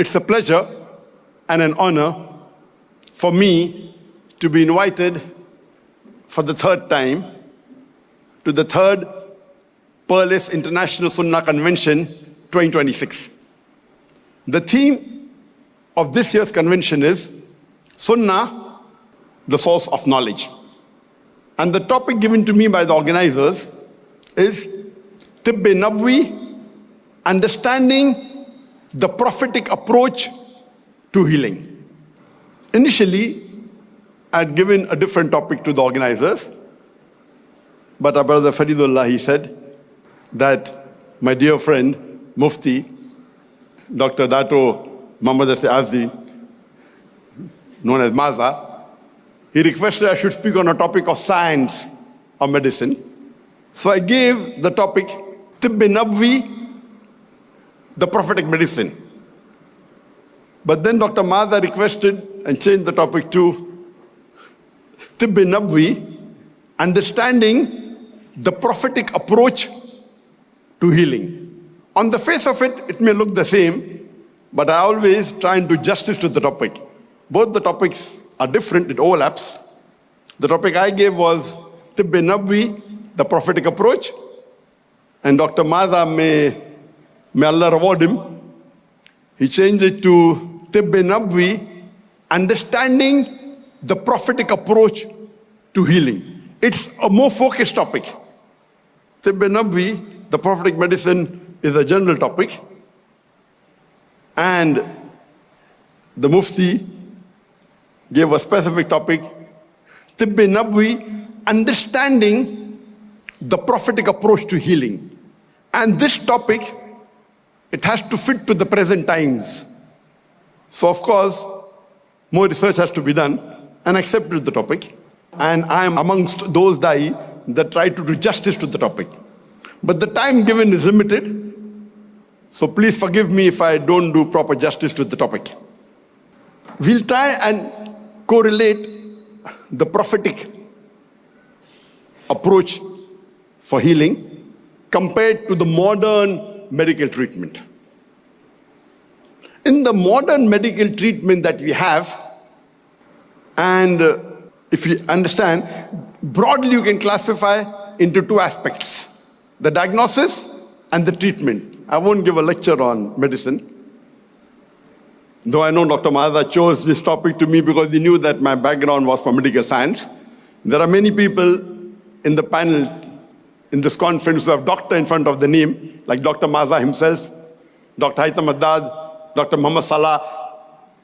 It's a pleasure and an honor for me to be invited for the third time to the third Pearl's International Sunnah Convention 2026. The theme of this year's convention is Sunnah, the source of knowledge. And the topic given to me by the organizers is Tibb-e-Nabwi, understanding the prophetic approach to healing. Initially, I had given a different topic to the organizers, but our brother Faridullah, he said that my dear friend, Mufti, Dr. Dato Muhammad Azzi, known as Maza, he requested I should speak on a topic of science or medicine. So I gave the topic Tibb-e-Nabwi, the prophetic medicine. But then Dr. Maza requested and changed the topic to Tibb-e-Nabwi, understanding the prophetic approach to healing. On the face of it, it may look the same, but I always try and do justice to the topic. Both the topics are different, it overlaps. The topic I gave was Tibb-e-Nabwi, the prophetic approach, and Dr. Maza, may Allah reward him, he changed it to Tibb-e-Nabwi, understanding the prophetic approach to healing. It's a more focused topic. Tibb-e-Nabwi, the prophetic medicine, is a general topic. And the Mufti gave a specific topic, Tibb-e-Nabwi, understanding the prophetic approach to healing. And this topic, it has to fit to the present times. So of course, more research has to be done, and I accepted the topic. And I am amongst those da'i that try to do justice to the topic. But the time given is limited, so please forgive me if I don't do proper justice to the topic. We'll try and correlate the prophetic approach for healing compared to the modern medical treatment. In the modern medical treatment that we have, and if you understand, broadly you can classify into two aspects, the diagnosis and the treatment. I won't give a lecture on medicine, though I know Dr. Maza chose this topic to me because he knew that my background was for medical science. There are many people in the panel in this conference who have doctor in front of the name, like Dr. Maza himself, Dr. Haitham Haddad, Dr. Muhammad Salah,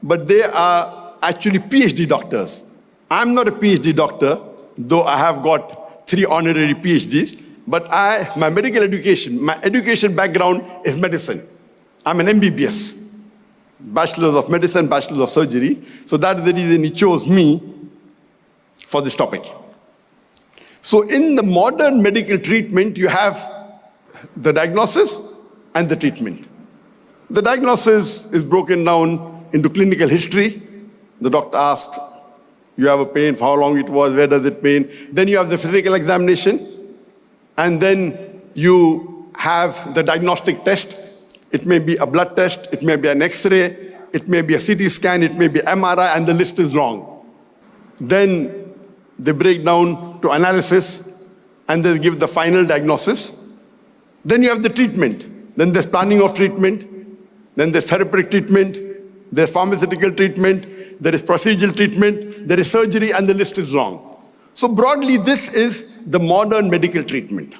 but they are actually PhD doctors. I'm not a PhD doctor, though I have got 3 honorary PhDs, but my medical education, my education background is medicine. I'm an MBBS, Bachelor of Medicine, Bachelor of Surgery, so that's the reason he chose me for this topic. So in the modern medical treatment, you have the diagnosis and the treatment. The diagnosis is broken down into clinical history. The doctor asks, you have a pain, for how long it was, where does it pain? Then you have the physical examination, and then you have the diagnostic test. It may be a blood test, it may be an X-ray, it may be a CT scan, it may be MRI, and the list is long. Then they break down to analysis, and they give the final diagnosis. Then you have the treatment. Then there's planning of treatment. Then there's therapeutic treatment. There's pharmaceutical treatment. There is procedural treatment. There is surgery, and the list is long. So broadly, this is the modern medical treatment.